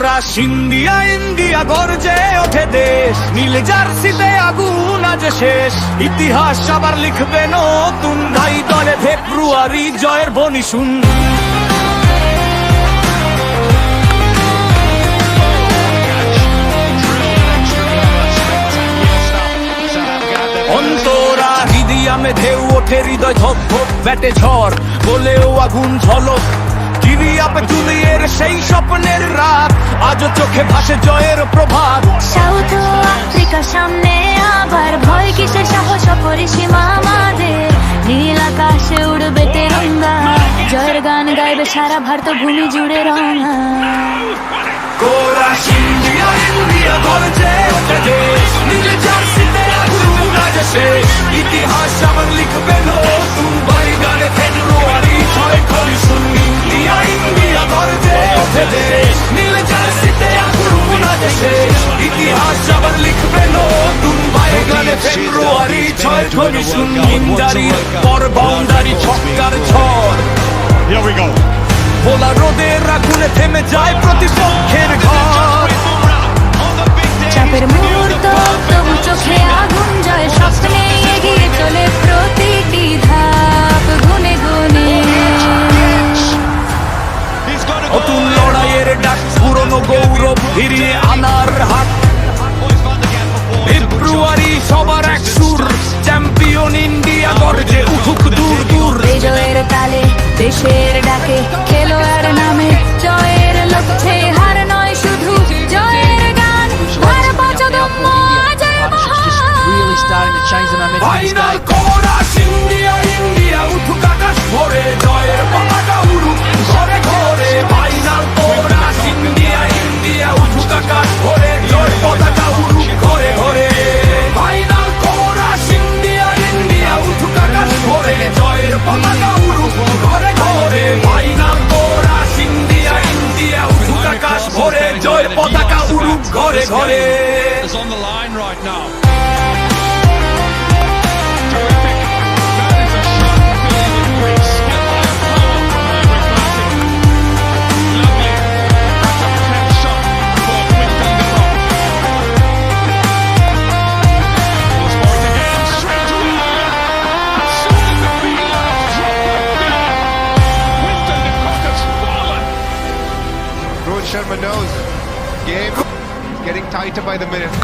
অন্তরাস India India গর্জে ওঠে দেশ, নীল জার্সিতে আগুন আজ শেষ, ইতিহাস আবার লিখবে নতুন, ভাই দলে ফেব্রুয়ারি জয়ের বনি শুন। অন্তরা হিদিয়ামে ঢেউ ওঠে, হৃদয় ধক ধক ব্যাটে ঝড়, বলেও আগুন ঝলক, কিরিয়াপে জুলিয়ের সেই স্বপ্নের রাত, আজও চোখে ভাসে জয়ের প্রভাত। সাউথ আফ্রিকা সামনে আবার, ভয় কিসের, সাহস অপরিসীমা আমাদের, নীল আকাশে উড়বে তেরঙ্গা, জয়ের গান গাইবে সারা ভারত ভূমি জুড়ে রঙা। কোরাস ইন্ডিয়া ইন্ডিয়া গর্জে ওঠে দেশ, নীল জার্সিতে আগুন আজ শেষ, ইতিহাস আবার লিখবে নতুন, ভাই গানে ফেব্রুয়ারি ছয় খনি শুন। ইন্ডিয়া ইন্ডিয়া গর্জে ওঠে দেশ, নীল জার্সিতে আগুন আজ শেষ, ইতিহাস আবার লিখবে নতুন, ভাই গানে ফেব্রুয়ারি ছয় খনি শুন। ইন্দারির পর বাউন্ডারি ছক্কার ঝড়, Here we go. ভোলা রোদের আগুনে থেমে যায় প্রতিপক্ষের ঘর, চাপের মুহূর্ত তবু চোখে আগুন, জয় স্বপ্নে এগিয়ে চলে প্রতিটি ধাপ, গুনে গুনে নতুন লড়াইয়ের ডাক, পুরনো গৌরব ফিরিয়ে আনার হাট, ফেব্রুয়ারি সবার এক সুর, চ্যাম্পিয়ন ইন্ডিয়া গর্জে উঠুক দূর দূর। বিজয়ের তালে দেশের ডাকে, খেলোয়াড় নামে জয়ের লক্ষ্যে, হার নয় শুধু জয়ের গান, হার পচদম্য জয় ফাইনাল কোরাস ইন্ডিয়া ইন্ডিয়া উঠুক আকাশ ভরে, জয়ের পতাকা উড়ুক ঘরে ঘরে। ফাইনাল কোরাস ইন্ডিয়া ইন্ডিয়া উঠুক আকাশ ভরে, জয়ের পতাকা উড়ুক ঘরে ঘরে। ফাইনাল কোরাস ইন্ডিয়া ইন্ডিয়া উঠুক আকাশ ভরে, জয়ের পতাকা উড়ুক ঘরে ঘরে। ফাইনাল কোরাস ইন্ডিয়া ইন্ডিয়া উঠুক আকাশ ভরে, জয়ের পতাকা উড়ুক ঘরে ঘরে। Is on the line right now. Rohit Sharma knows game is getting tighter by the minute.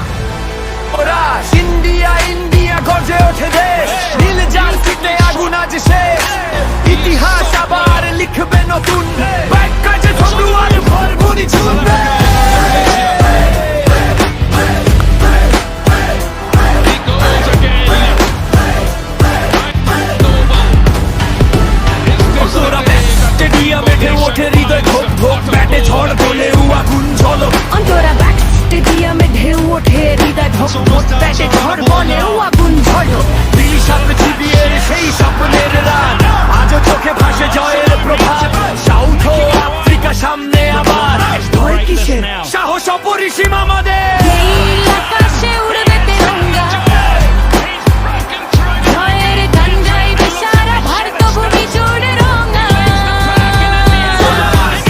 Chorus India India গর্জে ওঠে দেশ, নীল জার্সিতে আগুন আজ শেষ, ইতিহাস আবার লিখবে নতুন, ব্যাক কাজে ফেব্রুয়ারি ভর গুনি ঝুলবে। স্টেডিয়ামে ঢেউ ওঠে, হৃদয় ধোক ধোক ব্যাটে ঝড়, বলেও আগুন ঝলক। অন্তরা ব্যাক স্টেডিয়ামে ঢেউ ওঠে, হৃদয় ধক ধক ব্যাটে ঝড়, বলেও আগুন ঝলক। বিশাল পৃথিবীর সেই স্বপ্নের রাত, আজও চোখে ভাসে জয়ের প্রভাত। সাউথ আফ্রিকা সামনে আবার, ভয় কিসের, সাহস অপরিসীম আমাদের। নীল আকাশে উড়বে তেরঙ্গা, জয়ের গান গাইবে সারা ভারত ভূমি জুড়ে রঙা।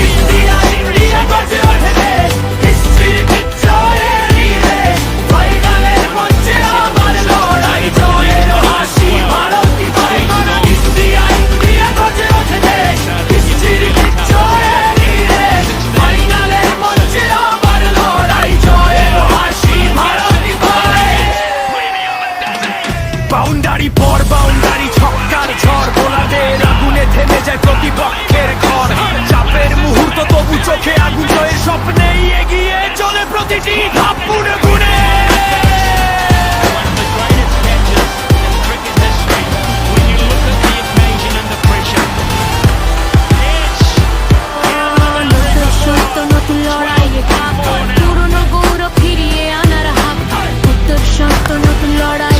ইন্ডিয়া ইন্ডিয়া গর্জে ওঠে দেশ, হিস্ট্রির বিজয়ের রেশ, ফাইনালের মঞ্চে আবার লড়াই, জয়ের হাসি ভারতী ভাই। ইন্ডিয়া ইন্ডিয়া গর্জে ওঠে দেশ, হিস্ট্রির বিজয়ের রেশ, ফাইনালের মঞ্চে আবার লড়াই, জয়ের হাসি ভারতী ভাই। বাউন্ডারি পর বাউন্ডারি ছক্কার ঝড়, বোলারদের আগুনে থেমে যায় প্রতিপক্ষের ঘর, চাপের মুহূর্ত তবু চোখে আগুন, জয়ের স্বপ্নেই এগিয়ে চলে প্রতিটি ধাপ গুনে গুনে। নতুন সত্য নতুন লড়াইয়ে ধাপ, পুরনো গৌরব ফিরিয়ে আনার হাত, উত্তর সত্য নতুন লড়াই